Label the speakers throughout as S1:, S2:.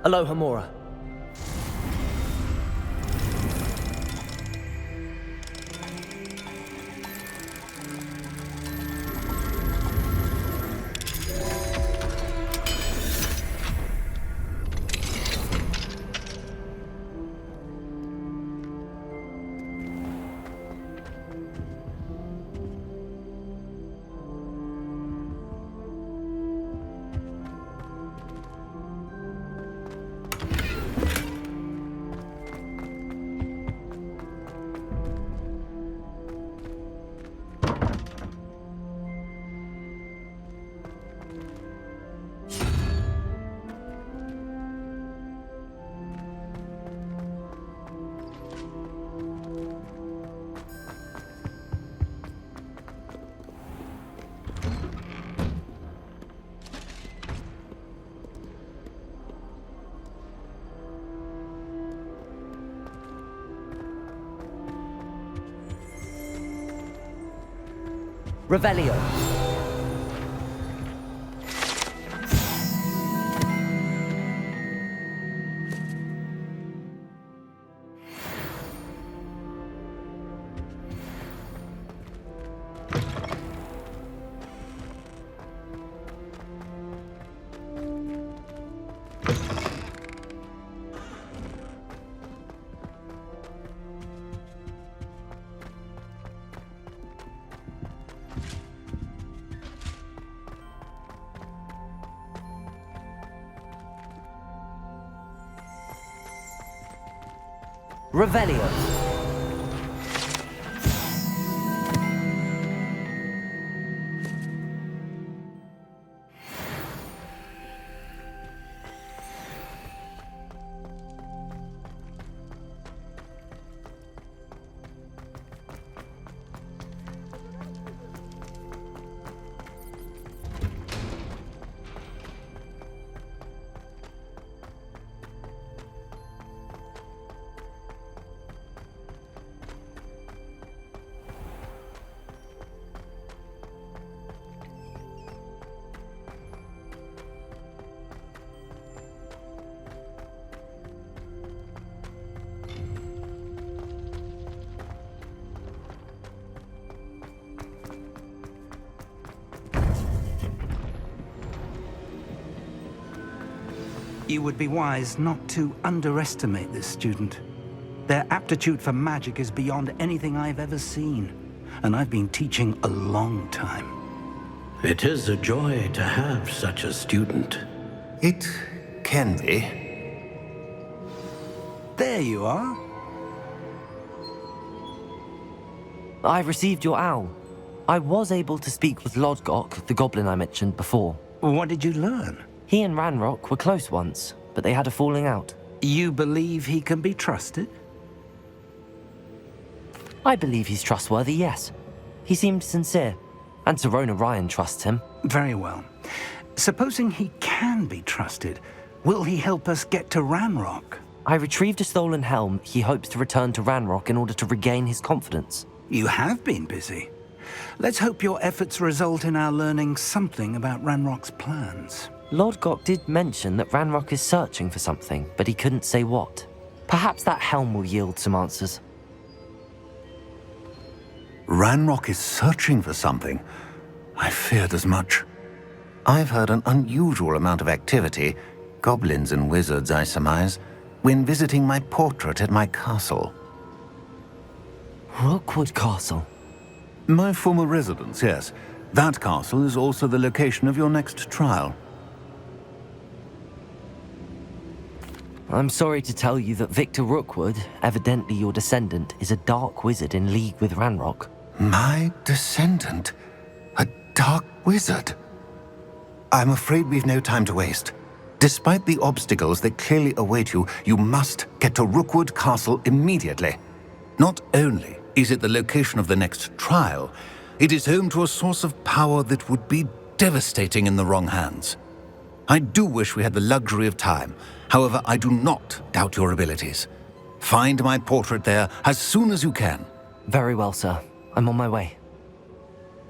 S1: Aloha Mora. Revelio. Revelio.
S2: You would be wise not to underestimate this student. Their aptitude for magic is beyond anything I've ever seen, and I've been teaching a long time.
S3: It is a joy to have such a student.
S4: It can be.
S2: There you are.
S1: I received your owl. I was able to speak with Lodgok, the goblin I mentioned before.
S2: What did you learn?
S1: He and Ranrock were close once, but they had a falling out.
S2: You believe he can be trusted?
S1: I believe he's trustworthy, yes. He seemed sincere, and Serona Ryan trusts him.
S2: Very well. Supposing he can be trusted, will he help us get to Ranrock?
S1: I retrieved a stolen helm he hopes to return to Ranrock in order to regain his confidence.
S2: You have been busy. Let's hope your efforts result in our learning something about Ranrock's plans.
S1: Lodgok did mention that Ranrock is searching for something, but he couldn't say what. Perhaps that helm will yield some answers.
S4: Ranrock is searching for something. I feared as much. I've heard an unusual amount of activity, goblins and wizards, I surmise, when visiting my portrait at my castle.
S1: Rookwood Castle?
S4: My former residence, yes. That castle is also the location of your next trial.
S1: I'm sorry to tell you that Victor Rookwood, evidently your descendant, is a dark wizard in league with Ranrock.
S4: My descendant? A dark wizard? I'm afraid we've no time to waste. Despite the obstacles that clearly await you, you must get to Rookwood Castle immediately. Not only is it the location of the next trial, it is home to a source of power that would be devastating in the wrong hands. I do wish we had the luxury of time. However, I do not doubt your abilities. Find my portrait there as soon as you can.
S1: Very well, sir. I'm on my way.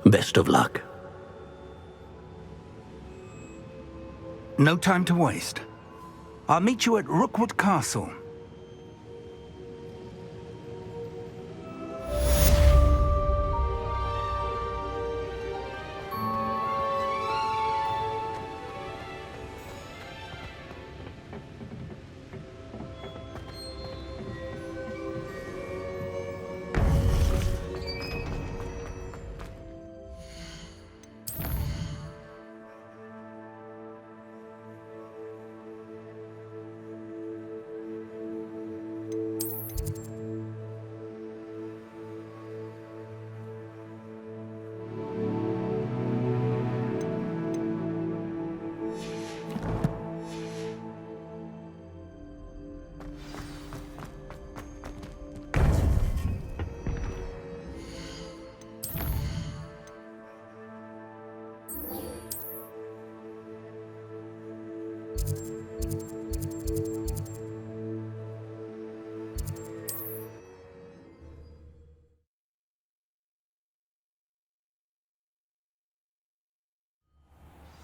S3: Best of luck.
S2: No time to waste. I'll meet you at Rookwood Castle.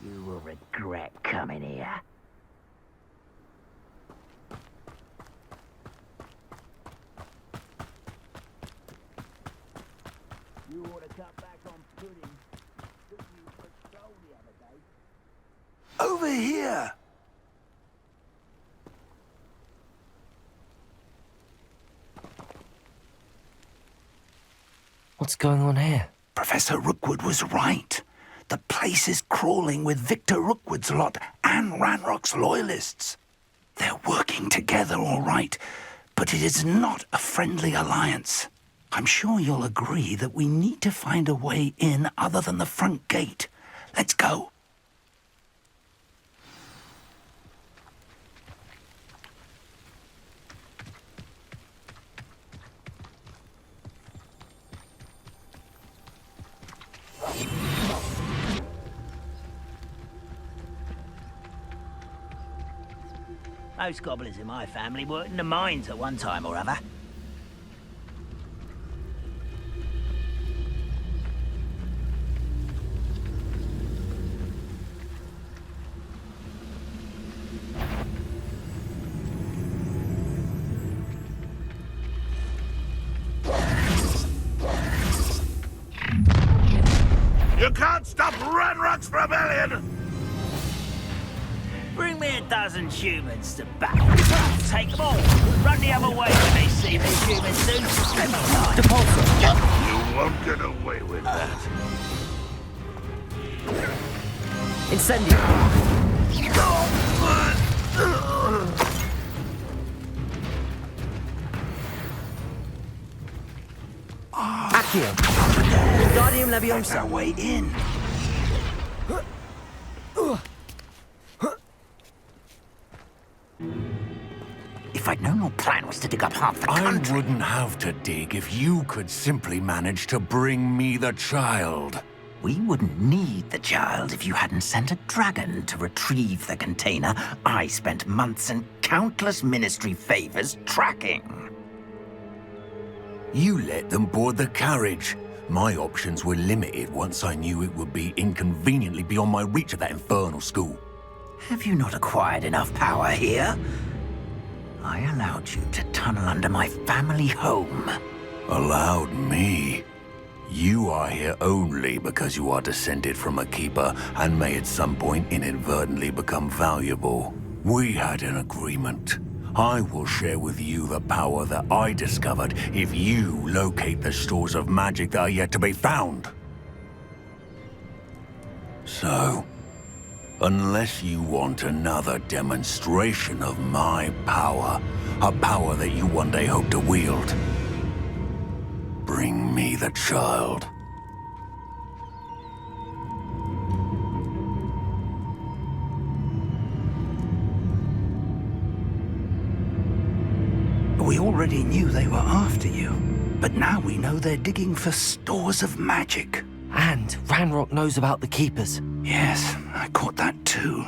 S5: You will regret coming here. You ought to cut back on pudding. Took you for a stroll the other day.
S2: Over here!
S1: What's going on here?
S2: Professor Rookwood was right. The place is crawling with Victor Rookwood's lot and Ranrock's loyalists. They're working together, all right, but it is not a friendly alliance. I'm sure you'll agree that we need to find a way in other than the front gate. Let's go.
S5: Most gobblers in my family worked in the mines at one time or other.
S6: You can't stop Ranrock's rebellion!
S5: Bring me a dozen humans to battle. Take them all. Run the other way when they see the humans do.
S6: You won't get away with that.
S1: Incendio! Accio! Wingardium
S2: That's our
S1: Leviosa!
S2: way in.
S7: If I'd known your plan was to dig up half the country...
S4: I wouldn't have to dig if you could simply manage to bring me the child.
S7: We wouldn't need the child if you hadn't sent a dragon to retrieve the container I spent months and countless ministry favors tracking.
S4: You let them board the carriage. My options were limited once I knew it would be inconveniently beyond my reach at that infernal school.
S7: Have you not acquired enough power here? I allowed you to tunnel under my family home.
S4: Allowed me? You are here only because you are descended from a keeper and may at some point inadvertently become valuable. We had an agreement. I will share with you the power that I discovered if you locate the stores of magic that are yet to be found. So, unless you want another demonstration of my power, a power that you one day hope to wield, bring me the child.
S2: We already knew they were after you, but now we know they're digging for stores of magic.
S1: And Ranrock knows about the Keepers.
S2: Yes, I caught that too.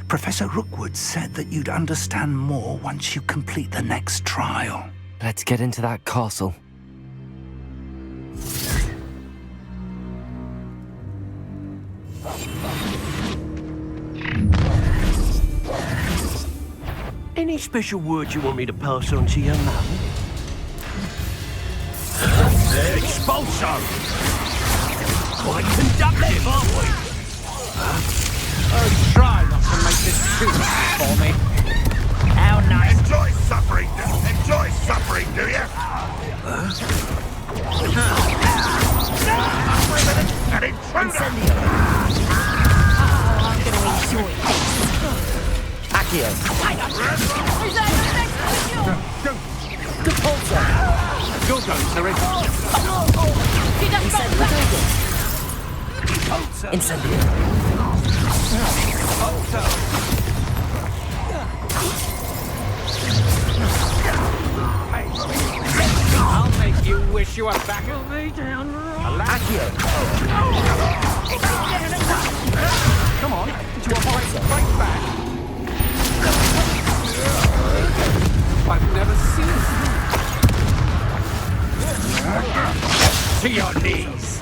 S2: Professor Rookwood said that you'd understand more once you complete the next trial.
S1: Let's get into that castle.
S8: Any special words you want me to pass on to your mum?
S6: Expulso!
S8: Quite conductive, aren't we?
S9: Oh, try not to make this too much for me.
S5: How nice.
S6: Enjoy suffering, do you? An intruder!
S10: I'm gonna enjoy this.
S1: Accio.
S9: You're going to it.
S1: Incendio.
S9: I'll make you wish you were back on me down the road.
S1: Accio.
S9: Come on, into a fight straight back. I've never seen it. To your knees.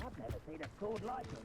S5: I've never seen a sword like it.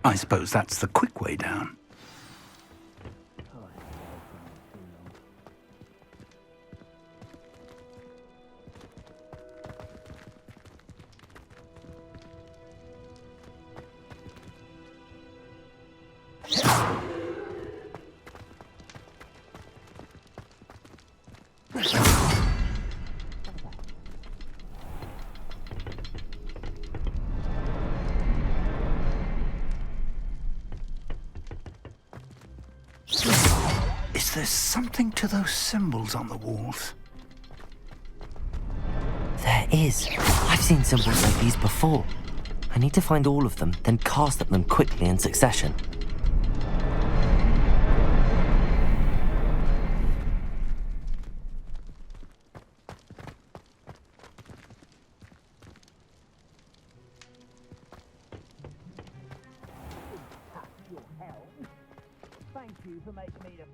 S2: I suppose that's the quick way down. Is there something to those symbols on the walls?
S1: There is. I've seen symbols like these before. I need to find all of them, then cast at them quickly in succession.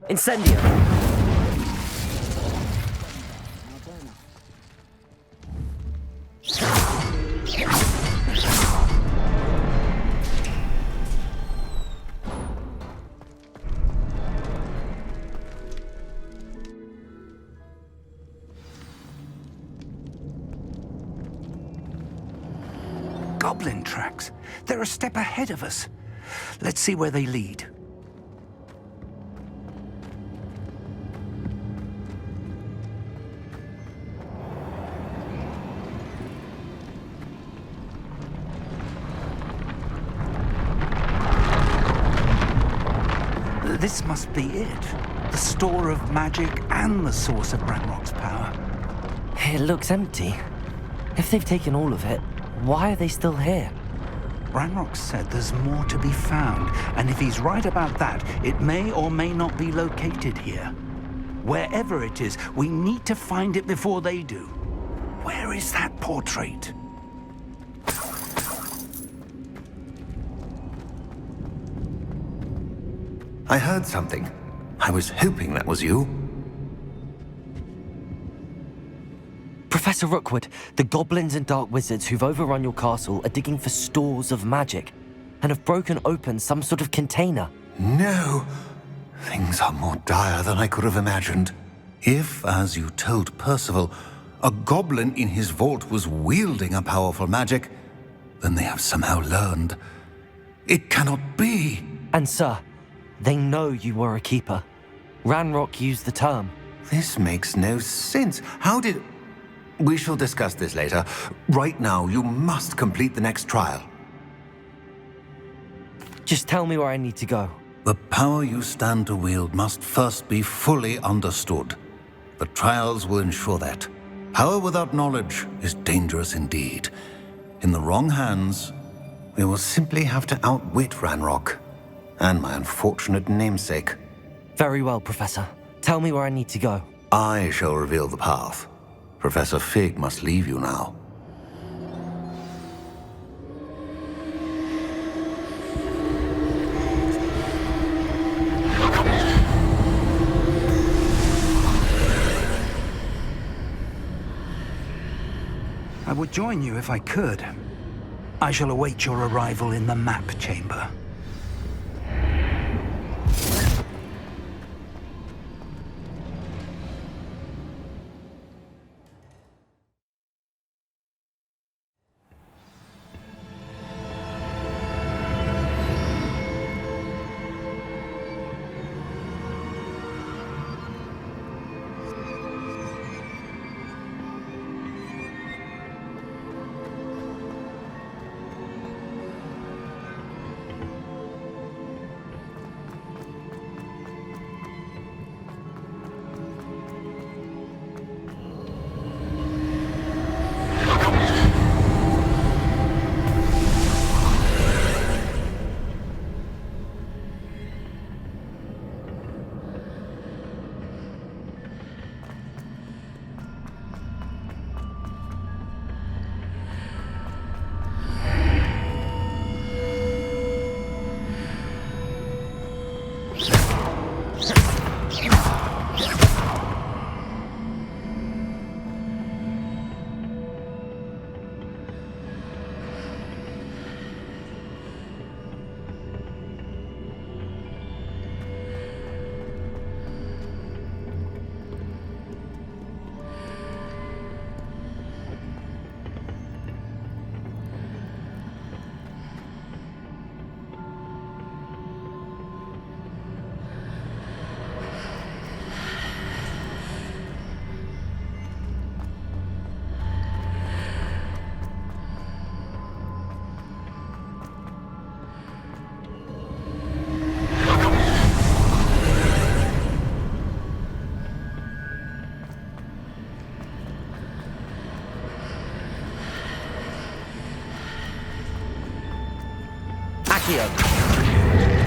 S1: Incendio!
S2: Goblin tracks. They're a step ahead of us. Let's see where they lead. This must be it. The store of magic and the source of Ranrock's power.
S1: It looks empty. If they've taken all of it, why are they still here?
S2: Ranrock said there's more to be found, and if he's right about that, it may or may not be located here. Wherever it is, we need to find it before they do. Where is that portrait?
S4: I heard something. I was hoping that was you.
S1: Professor Rookwood, the goblins and dark wizards who've overrun your castle are digging for stores of magic and have broken open some sort of container.
S4: No! Things are more dire than I could have imagined. If, as you told Percival, a goblin in his vault was wielding a powerful magic, then they have somehow learned. It cannot be!
S1: And sir, they know you were a keeper. Ranrock used the term.
S4: This makes no sense. How did... We shall discuss this later. Right now, you must complete the next trial.
S1: Just tell me where I need to go.
S2: The power you stand to wield must first be fully understood. The trials will ensure that. Power without knowledge is dangerous indeed. In the wrong hands,
S4: We will simply have to outwit Ranrock and my unfortunate namesake.
S1: Very well, Professor. Tell me where I need to go.
S4: I shall reveal the path. Professor Fig must leave you now.
S2: I would join you if I could. I shall await your arrival in the map chamber.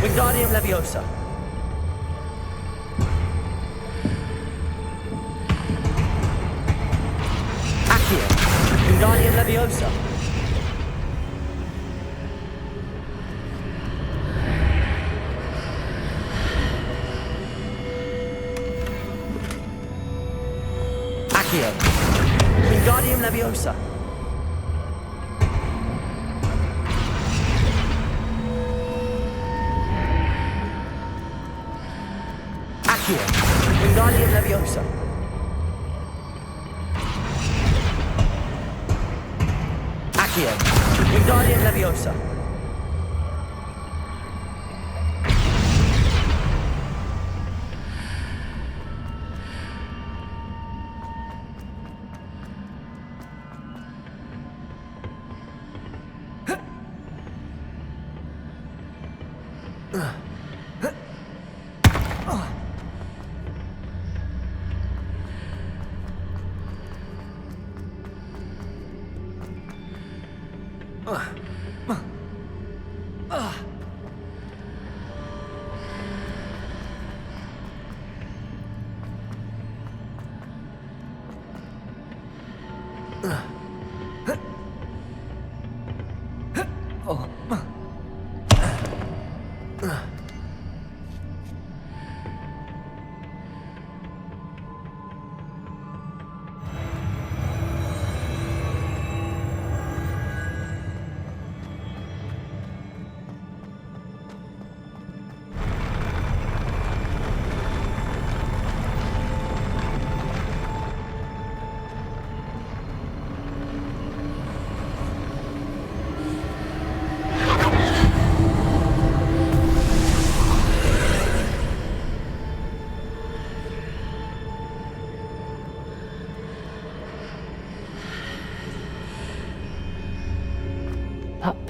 S5: Wingardium Leviosa. Accio. Wingardium Leviosa. Accio. Wingardium Leviosa. Wingardium Leviosa. Accio. Wingardium Leviosa.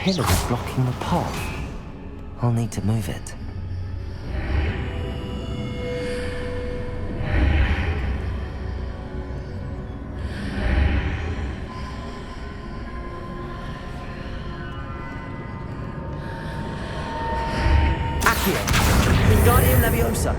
S1: pillar is blocking the path. I'll need to move it.
S9: Accio. Wingardium Leviosa.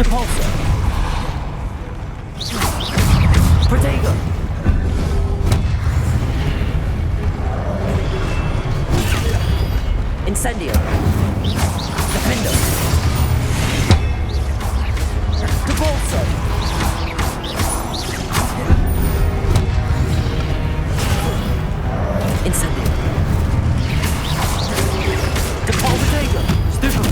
S1: Depulso. Protego. Incendio. Defendo. Depulso. Incendio. Protego. Stupefy.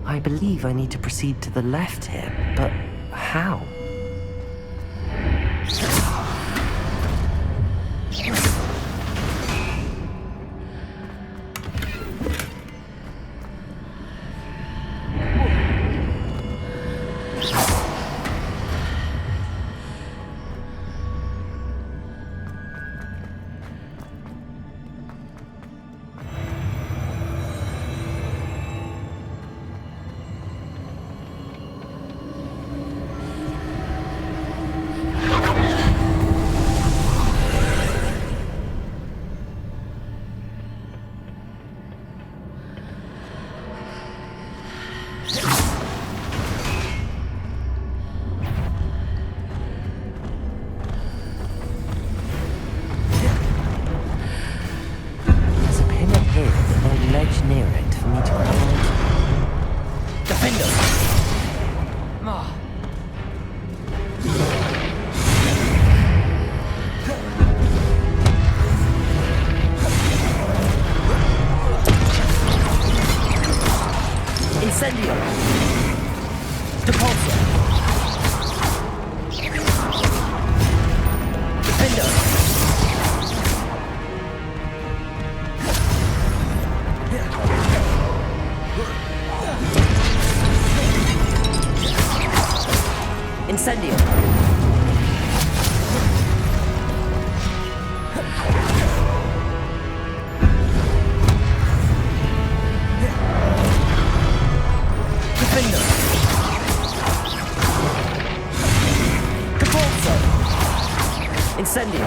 S1: I believe I need to proceed to the left here, but how? Near it for me to grab onto. Defender! Incendio! Depulso! Defender! Incendio. Defender. Capolzo. Incendio.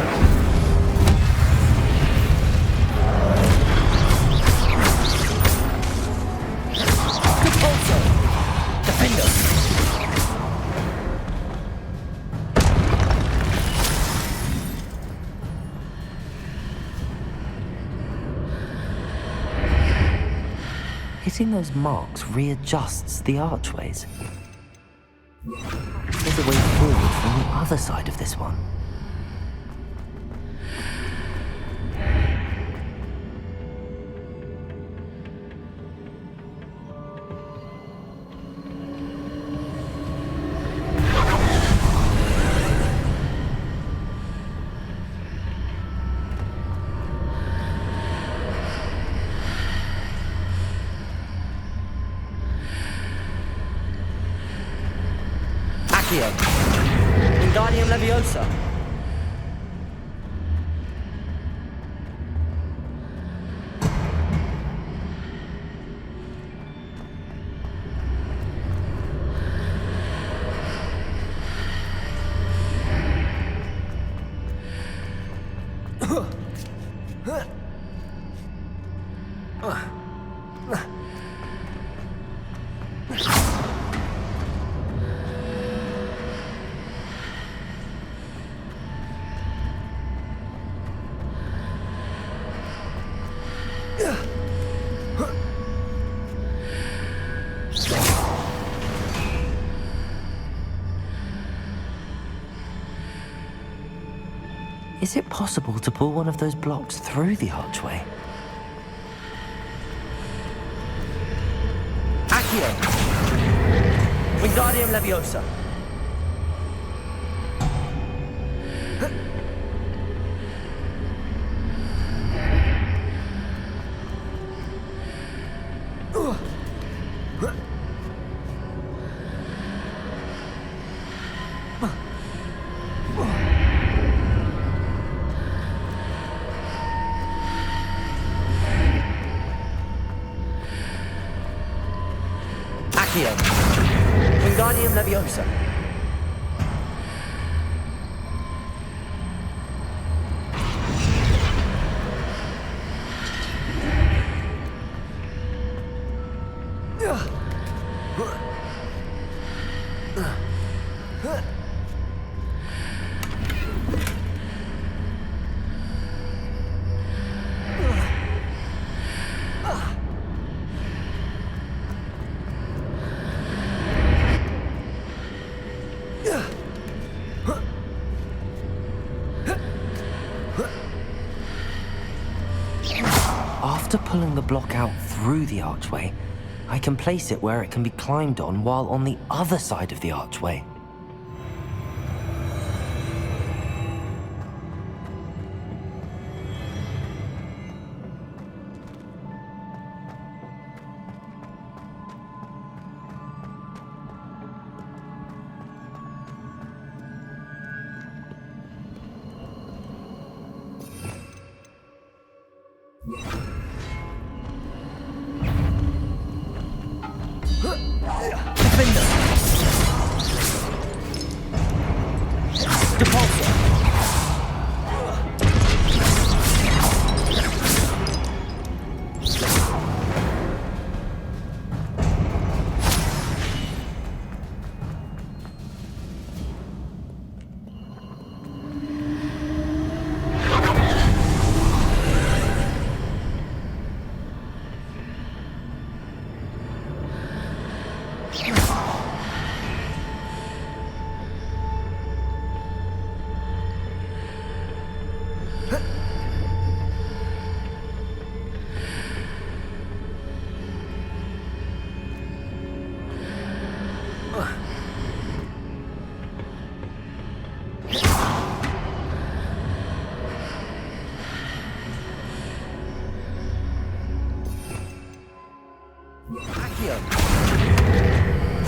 S1: Capolzo. Defender. Hitting those marks readjusts the archways. There's a way forward from the other side of this one. Wingardium Leviosa. Is it possible to pull one of those blocks through the archway? Accio! Wingardium Leviosa. Wingardium Leviosa. After pulling the block out through the archway, I can place it where it can be climbed on while on the other side of the archway.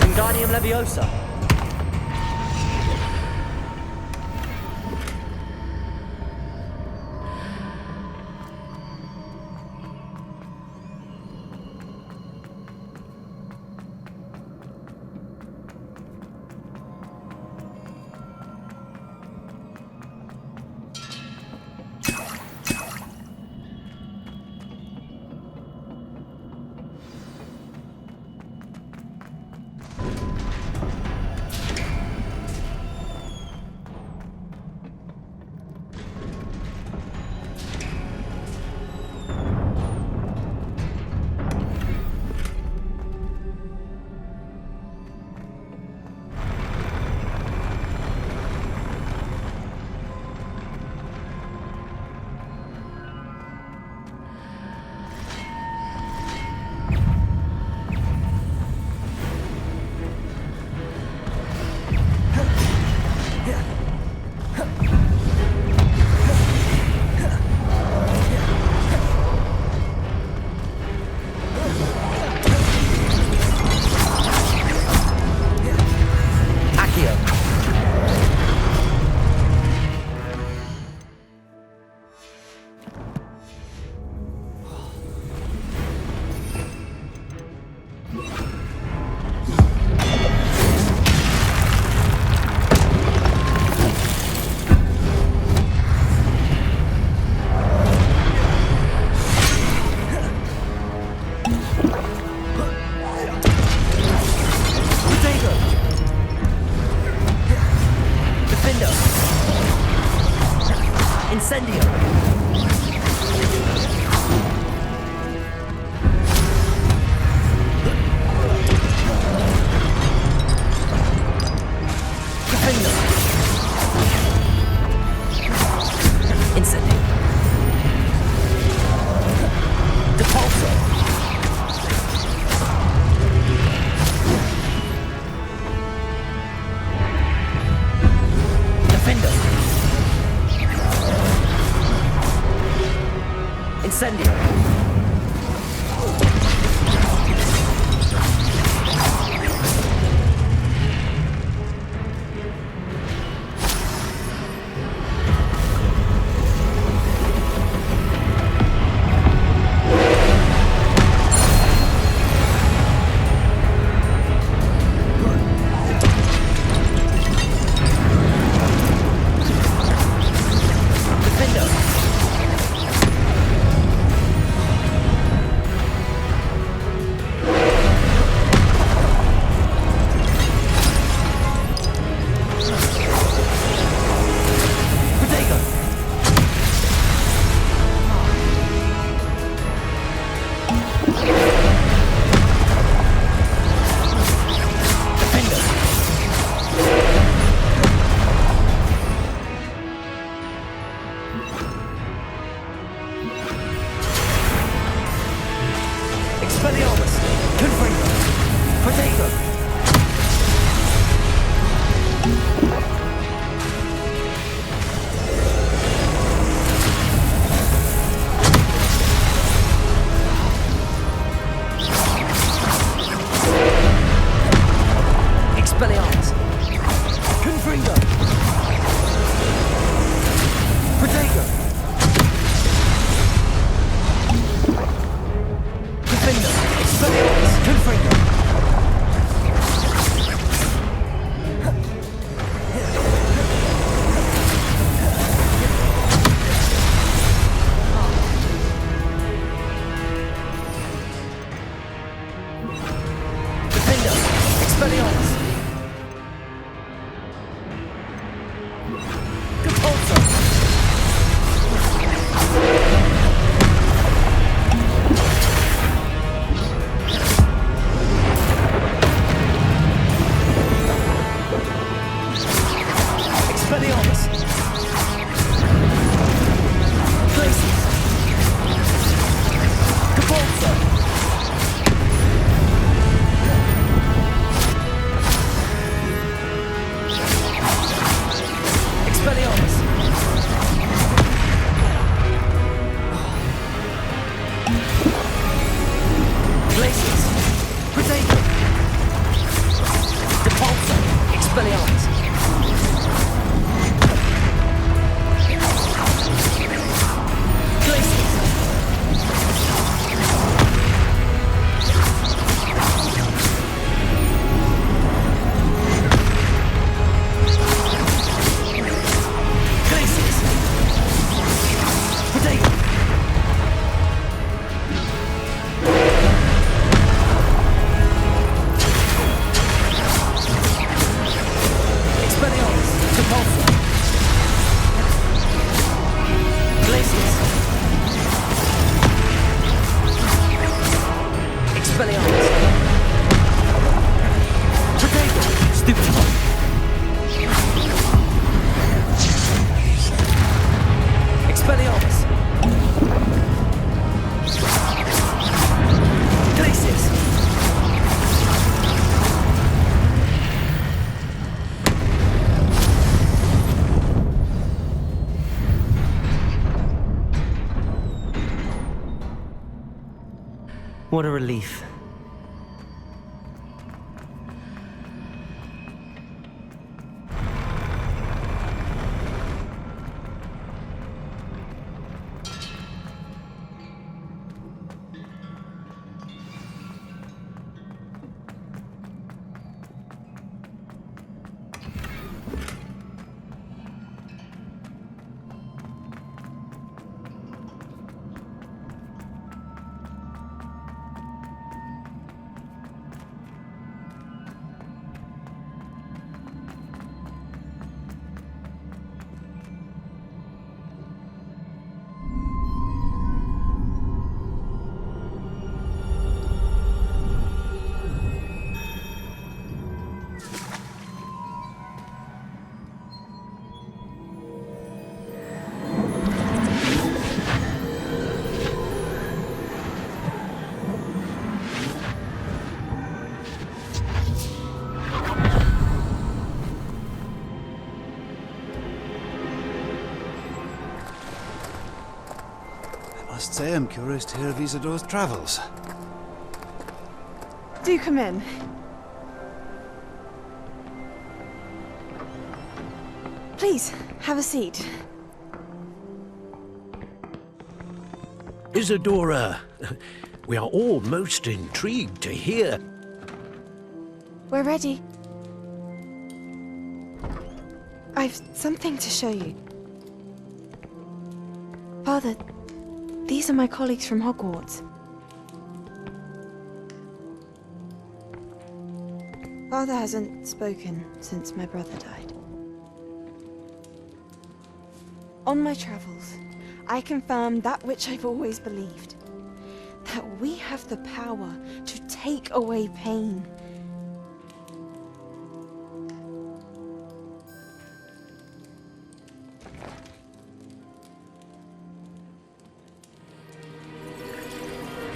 S1: Wingardium Leviosa. Incendio! Defender! Incendio! Depulso! Defender! Incendio! Expelliarmus! Confringo! Protego! Expelliarmus! Confringo! Protego! Defender! Expelliarmus! Confringo! Defender! Expelliarmus! Depulso! Expelliarmus! Glacius! Depulso! Expelliarmus! Glacius! Protego! Depulso! Expelliarmus! Glacius! Glacius! Protego! Expelliarmus! Depulso! Glacius! Expelliarmus! Protego! Stupido! Expelliarmus! Glacius! What a relief.
S11: Must say I'm curious to hear of Isadora's travels.
S12: Do come in. Please, have a seat.
S8: Isadora, we are all most intrigued to hear.
S12: We're ready. I've something to show you. Father, these are my colleagues from Hogwarts. Father hasn't spoken since my brother died. On my travels, I confirmed that which I've always believed. That we have the power to take away pain.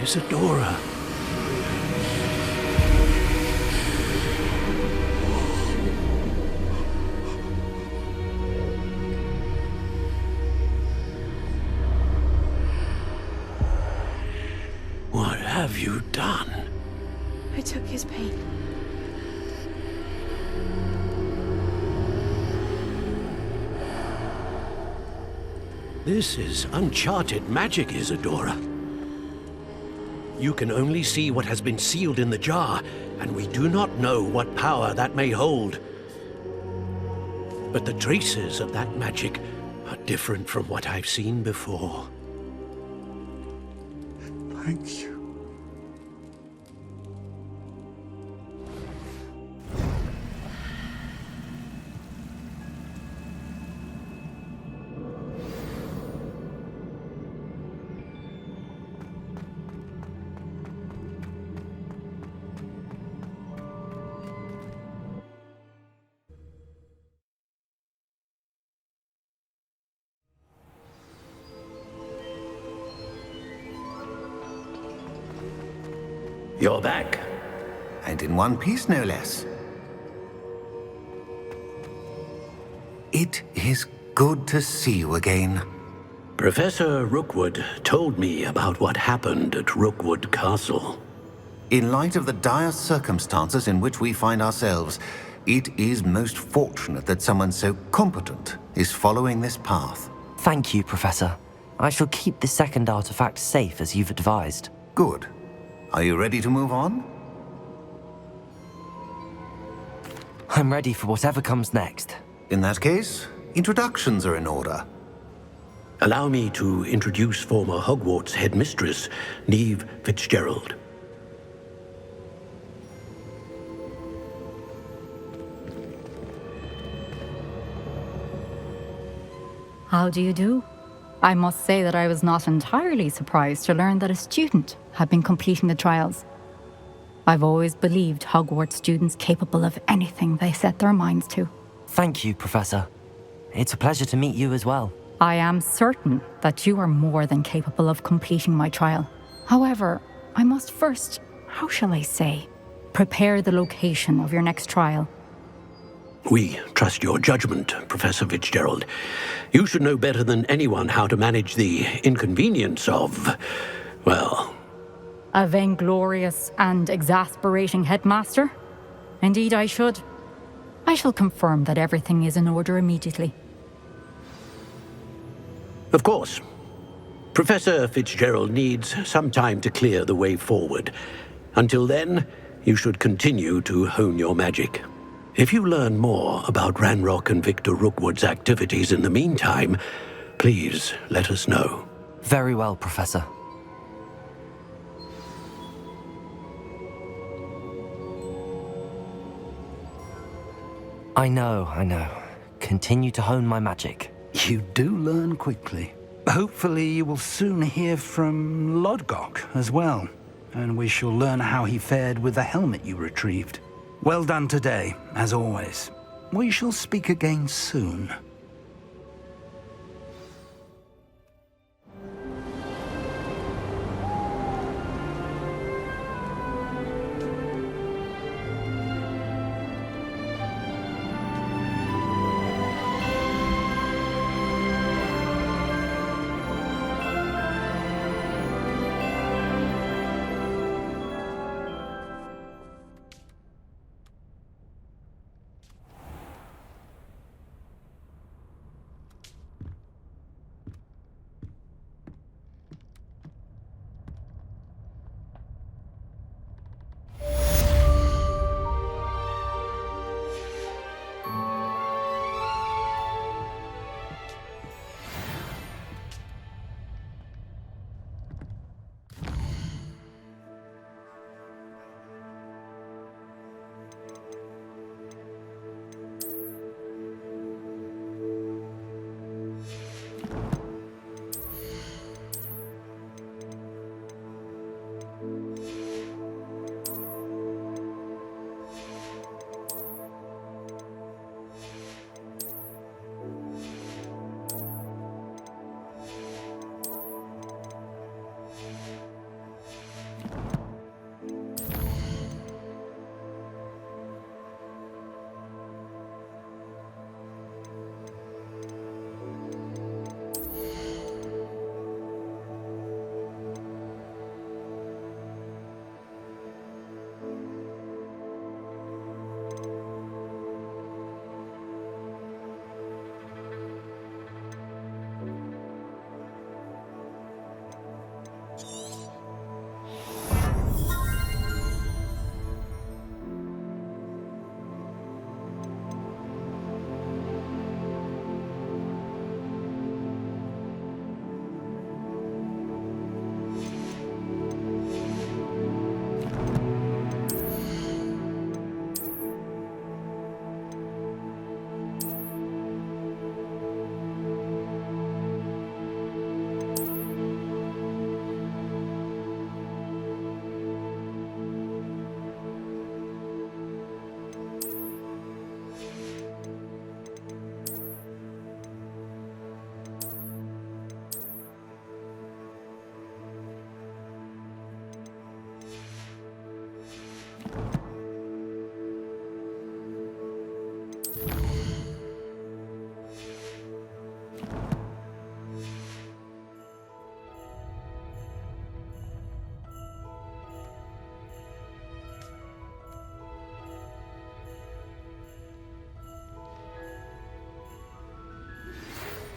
S8: Isadora. What have you done?
S12: I took his pain.
S8: This is uncharted magic, Isadora. You can only see what has been sealed in the jar, and we do not know what power that may hold. But the traces of that magic are different from what I've seen before.
S11: Thank you.
S3: You're back.
S4: And in one piece, no less. It is good to see you again.
S3: Professor Rookwood told me about what happened at Rookwood Castle.
S4: In light of the dire circumstances in which we find ourselves, it is most fortunate that someone so competent is following this path.
S1: Thank you, Professor. I shall keep the second artifact safe as you've advised.
S4: Good. Are you ready to move on?
S1: I'm ready for whatever comes next.
S4: In that case, introductions are in order.
S3: Allow me to introduce former Hogwarts headmistress, Neve Fitzgerald.
S10: How do you do? I must say that I was not entirely surprised to learn that a student had been completing the trials. I've always believed Hogwarts students capable of anything they set their minds to.
S1: Thank you, Professor. It's a pleasure to meet you as well.
S10: I am certain that you are more than capable of completing my trial. However, I must first, how shall I say, prepare the location of your next trial.
S3: We trust your judgment, Professor Fitzgerald. You should know better than anyone how to manage the inconvenience of, well...
S10: A vainglorious and exasperating headmaster? Indeed I should. I shall confirm that everything is in order immediately.
S3: Of course. Professor Fitzgerald needs some time to clear the way forward. Until then, you should continue to hone your magic. If you learn more about Ranrock and Victor Rookwood's activities in the meantime, please let us know.
S1: Very well, Professor. I know. Continue to hone my magic.
S2: You do learn quickly. Hopefully you will soon hear from Lodgok as well, and we shall learn how he fared with the helmet you retrieved. Well done today, as always. We shall speak again soon.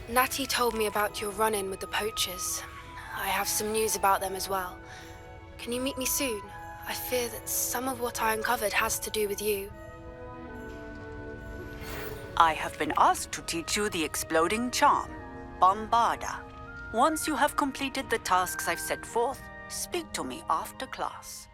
S13: Natty told me about your run-in with the poachers. I have some news about them as well. Can you meet me soon? I fear that some of what I uncovered has to do with you.
S14: I have been asked to teach you the exploding charm, Bombarda. Once you have completed the tasks I've set forth, speak to me after class.